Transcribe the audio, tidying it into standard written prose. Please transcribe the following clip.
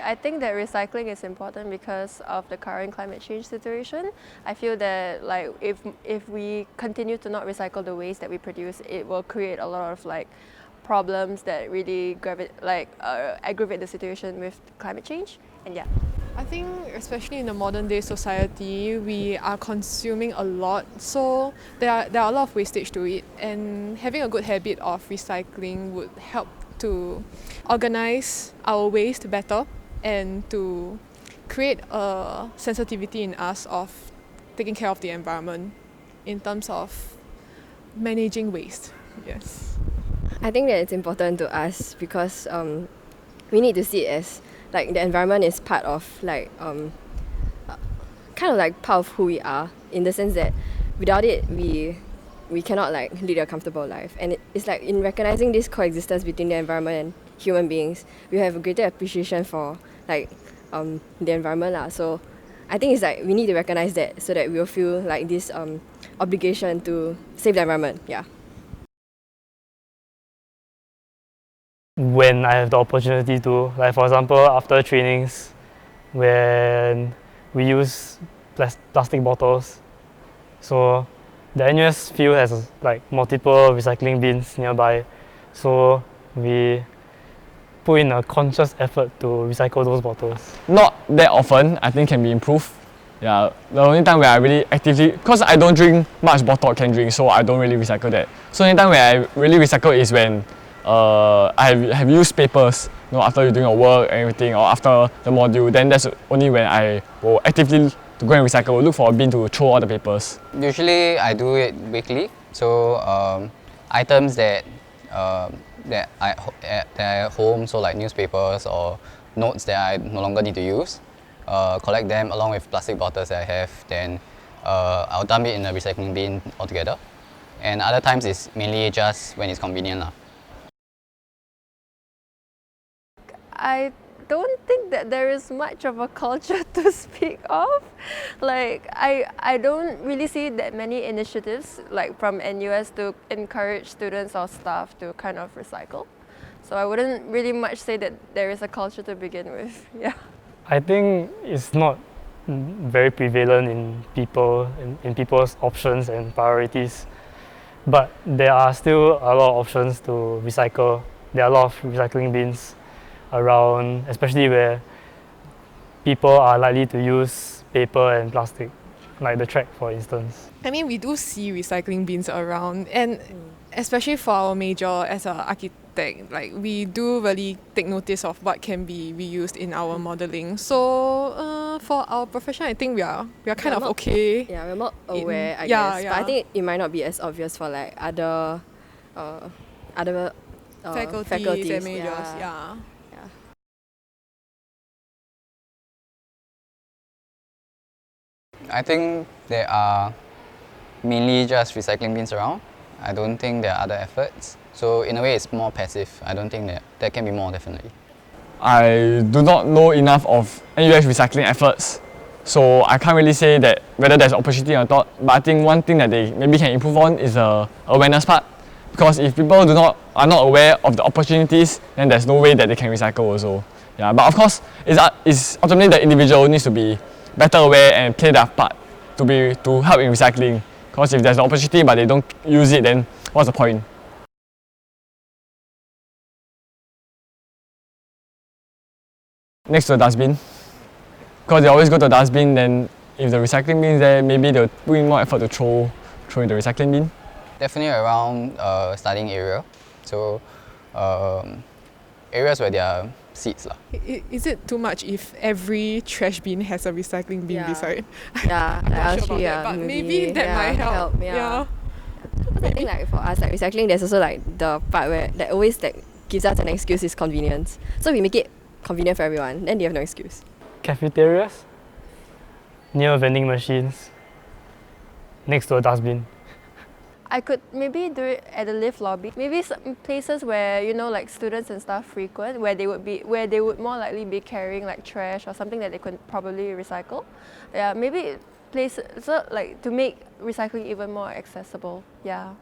I think that recycling is important because of the current climate change situation. I feel that like if we continue to not recycle the waste that we produce, it will create a lot of like problems that really aggravate the situation with climate change. And yeah. I think especially in the modern day society, we are consuming a lot, so there are a lot of wastage to it, and having a good habit of recycling would help to organize our waste better and to create a sensitivity in us of taking care of the environment in terms of managing waste. Yes. I think that it's important to us because we need to see it as like the environment is part of like kind of like part of who we are, in the sense that without it we cannot like lead a comfortable life. And it's like in recognizing this coexistence between the environment and human beings, we have a greater appreciation for like the environment lah. So I think it's like we need to recognize that so that we'll feel like this obligation to save the environment. Yeah. When I have the opportunity to, like for example after trainings when we use plastic bottles, so the NUS field has like multiple recycling bins nearby, so we put in a conscious effort to recycle those bottles. Not that often, I think can be improved. Yeah, the only time where I really actively, because I don't drink much bottled canned drink, so I don't really recycle that. So the only time where I really recycle is when I have used papers, after you doing your work and everything, or after the module, then that's only when I will actively to go and recycle, look for a bin to throw all the papers. Usually I do it weekly, so items that I at home, so like newspapers or notes that I no longer need to use, collect them along with plastic bottles that I have, then I'll dump it in a recycling bin altogether. And other times it's mainly just when it's convenient lah. I don't think that there is much of a culture to speak of. Like I don't really see that many initiatives like from NUS to encourage students or staff to kind of recycle. So I wouldn't really much say that there is a culture to begin with. Yeah. I think it's not very prevalent in people's options and priorities, but there are still a lot of options to recycle. There are a lot of recycling bins around, especially where people are likely to use paper and plastic, like the track for instance. I mean, we do see recycling bins around, and especially for our major as an architect, like we do really take notice of what can be reused in our modelling. So for our profession, I think we are kind of okay. Yeah, we're more aware, I guess. Yeah. But I think it might not be as obvious for like other faculties and majors. Yeah. I think there are mainly just recycling bins around. I don't think there are other efforts. So in a way it's more passive. I don't think that there can be more, definitely. I do not know enough of NUS recycling efforts, so I can't really say that whether there's opportunity or not. But I think one thing that they maybe can improve on is the awareness part. Because if people are not aware of the opportunities, then there's no way that they can recycle also. Yeah, but of course, it's ultimately the individual needs to be better aware and play their part to help in recycling. Because if there's an opportunity but they don't use it, then what's the point? Next to the dustbin. Because they always go to the dustbin, then if the recycling bin is there, maybe they'll put in more effort to throw in the recycling bin. Definitely around studying area. So areas where there are seats lah. Is it too much if every trash bin has a recycling bin beside? Yeah, I'm not sure actually, about that, but maybe that might help. Yeah. But I think like for us, like recycling, there's also like the part where that always like gives us an excuse is convenience. So we make it convenient for everyone, then they have no excuse. Cafeterias, near vending machines, next to a dustbin. I could maybe do it at the lift lobby. Maybe some places where like students and staff frequent, where they would more likely be carrying like trash or something that they could probably recycle. Yeah, maybe places so like to make recycling even more accessible. Yeah.